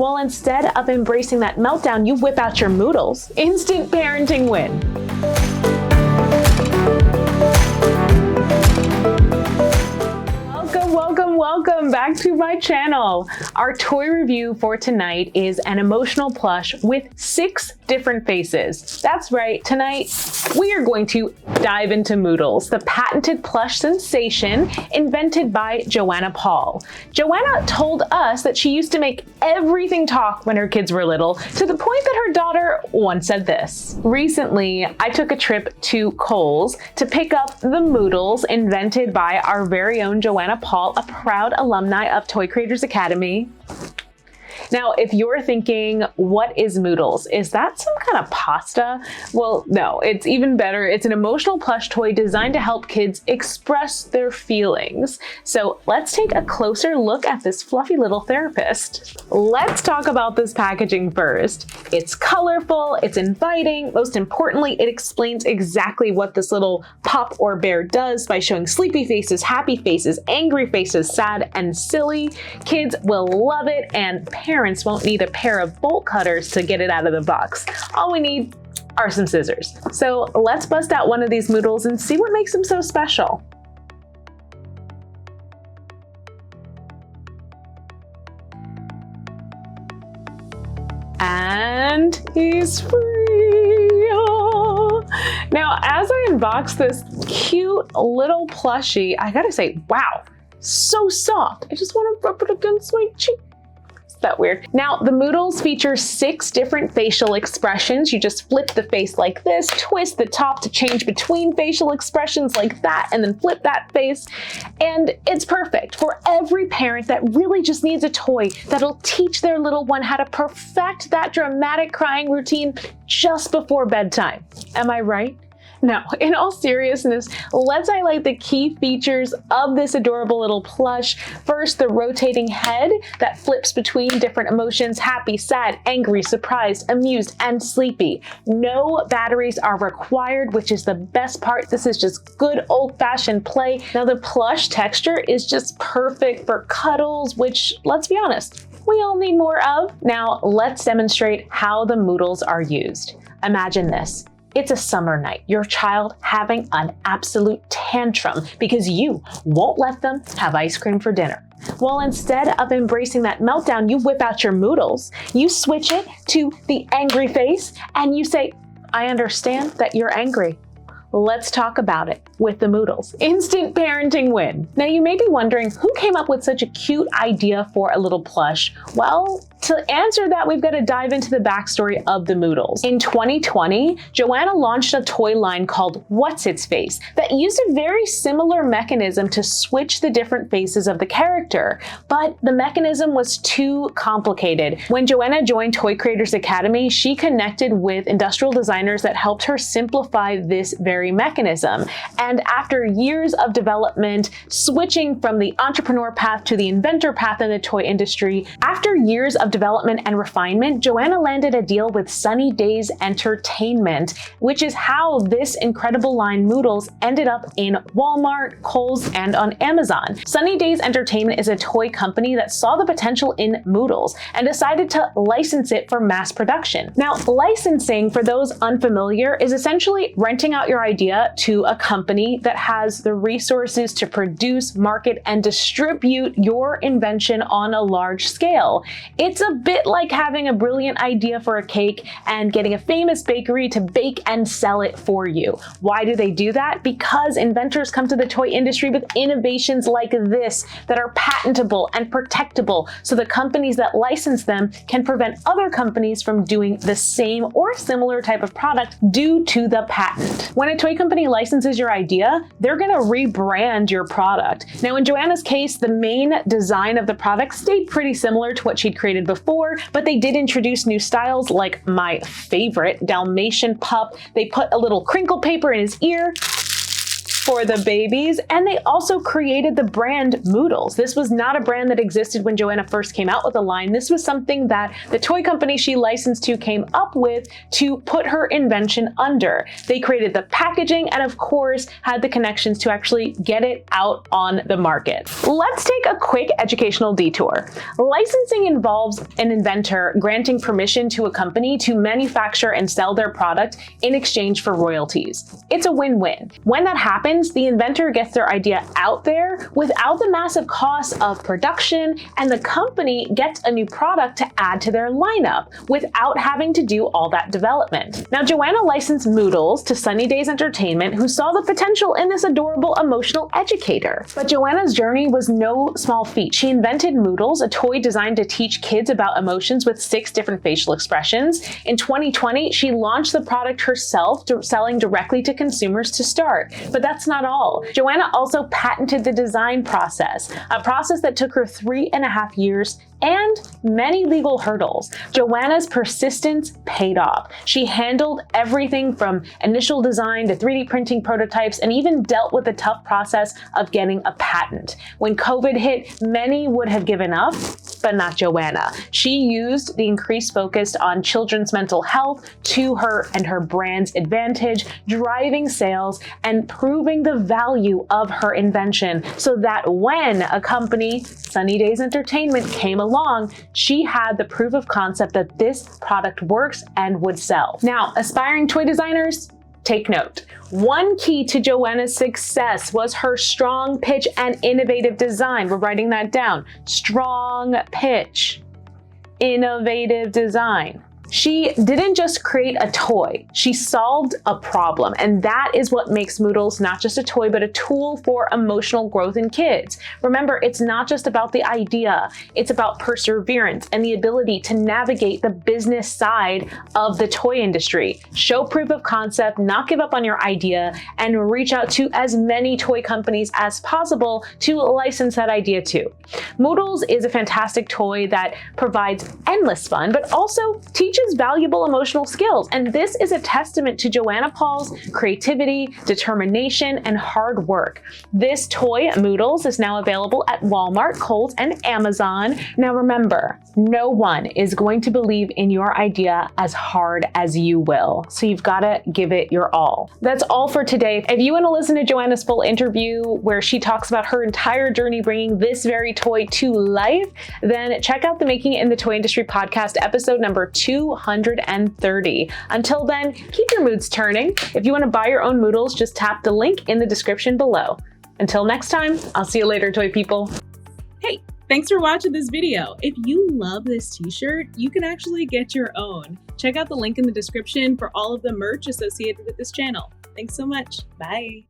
Well, instead of embracing that meltdown, you whip out your Moodles. Instant parenting win. Welcome back to my channel. Our toy review for tonight is an emotional plush with 6 different faces. That's right, tonight we are going to dive into Moodles, the patented plush sensation invented by Joanna Paul. Joanna told us that she used to make everything talk when her kids were little, to the point that her daughter once said this. Recently, I took a trip to Kohl's to pick up the Moodles invented by our very own Joanna Paul, a proud alumni of Toy Creators Academy. Now, if you're thinking, what is Moodles? Is that some kind of pasta? Well, no, it's even better. It's an emotional plush toy designed to help kids express their feelings. So let's take a closer look at this fluffy little therapist. Let's talk about this packaging first. It's colorful, it's inviting. Most importantly, it explains exactly what this little pop or bear does by showing sleepy faces, happy faces, angry faces, sad and silly. Kids will love it, and parents won't need a pair of bolt cutters to get it out of the box. All we need are some scissors. So let's bust out one of these Moodles and see what makes them so special. And he's free. Oh. Now, as I unbox this cute little plushie, I gotta say, wow, so soft. I just want to rub it against my cheek. That weird. Now, the Moodles feature 6 different facial expressions. You just flip the face like this, twist the top to change between facial expressions like that, and then flip that face. And it's perfect for every parent that really just needs a toy that'll teach their little one how to perfect that dramatic crying routine just before bedtime. Am I right? Now, in all seriousness, let's highlight the key features of this adorable little plush. First, the rotating head that flips between different emotions: happy, sad, angry, surprised, amused, and sleepy. No batteries are required, which is the best part. This is just good old-fashioned play. Now, the plush texture is just perfect for cuddles, which, let's be honest, we all need more of. Now, let's demonstrate how the Moodles are used. Imagine this. It's a summer night, your child having an absolute tantrum because you won't let them have ice cream for dinner. Well, instead of embracing that meltdown, you whip out your Moodles, you switch it to the angry face, and you say, I understand that you're angry. Let's talk about it with the Moodles. Instant parenting win. Now, you may be wondering, who came up with such a cute idea for a little plush? Well, to answer that, we've got to dive into the backstory of the Moodles. In 2020, Joanna launched a toy line called What's Its Face that used a very similar mechanism to switch the different faces of the character, but the mechanism was too complicated. When Joanna joined Toy Creators Academy, she connected with industrial designers that helped her simplify this very mechanism. And after years of development, switching from the entrepreneur path to the inventor path in the toy industry, after years of development and refinement, Joanna landed a deal with Sunny Days Entertainment, which is how this incredible line Moodles ended up in Walmart, Kohl's, and on Amazon. Sunny Days Entertainment is a toy company that saw the potential in Moodles and decided to license it for mass production. Now, licensing, for those unfamiliar, is essentially renting out your idea to a company that has the resources to produce, market, and distribute your invention on a large scale. It's a bit like having a brilliant idea for a cake and getting a famous bakery to bake and sell it for you. Why do they do that? Because inventors come to the toy industry with innovations like this that are patentable and protectable, so the companies that license them can prevent other companies from doing the same or similar type of product due to the patent. When a toy company licenses your idea, they're going to rebrand your product. Now, in Joanna's case, the main design of the product stayed pretty similar to what she'd created before, but they did introduce new styles like my favorite, Dalmatian pup. They put a little crinkle paper in his ear, for the babies, and they also created the brand Moodles. This was not a brand that existed when Joanna first came out with the line. This was something that the toy company she licensed to came up with to put her invention under. They created the packaging and of course had the connections to actually get it out on the market. Let's take a quick educational detour. Licensing involves an inventor granting permission to a company to manufacture and sell their product in exchange for royalties. It's a win-win. When that happens, the inventor gets their idea out there without the massive costs of production, and the company gets a new product to add to their lineup without having to do all that development. Now, Joanna licensed Moodles to Sunny Days Entertainment, who saw the potential in this adorable emotional educator. But Joanna's journey was no small feat. She invented Moodles, a toy designed to teach kids about emotions with 6 different facial expressions. In 2020, she launched the product herself, selling directly to consumers to start. But that's not all. Joanna also patented the design process, a process that took her 3.5 years and many legal hurdles. Joanna's persistence paid off. She handled everything from initial design to 3D printing prototypes and even dealt with the tough process of getting a patent. When COVID hit, many would have given up, but not Joanna. She used the increased focus on children's mental health to her and her brand's advantage, driving sales and proving the value of her invention so that when a company, Sunny Days Entertainment, came along, she had the proof of concept that this product works and would sell. Now, aspiring toy designers, take note. One key to Joanna's success was her strong pitch and innovative design. We're writing that down. Strong pitch, innovative design. She didn't just create a toy, she solved a problem, and that is what makes Moodles not just a toy, but a tool for emotional growth in kids. Remember, it's not just about the idea, it's about perseverance and the ability to navigate the business side of the toy industry. Show proof of concept, not give up on your idea, and reach out to as many toy companies as possible to license that idea to. Moodles is a fantastic toy that provides endless fun, but also teaches valuable emotional skills. And this is a testament to Joanna Paul's creativity, determination, and hard work. This toy, Moodles, is now available at Walmart, Kohl's, and Amazon. Now remember, no one is going to believe in your idea as hard as you will. So you've got to give it your all. That's all for today. If you want to listen to Joanna's full interview where she talks about her entire journey bringing this very toy to life, then check out the Making It in the Toy Industry podcast, episode number 230. Until then, keep your moods turning. If you want to buy your own Moodles, just tap the link in the description below. Until next time, I'll see you later, toy people. Hey, thanks for watching this video. If you love this t-shirt, you can actually get your own. Check out the link in the description for all of the merch associated with this channel. Thanks so much. Bye.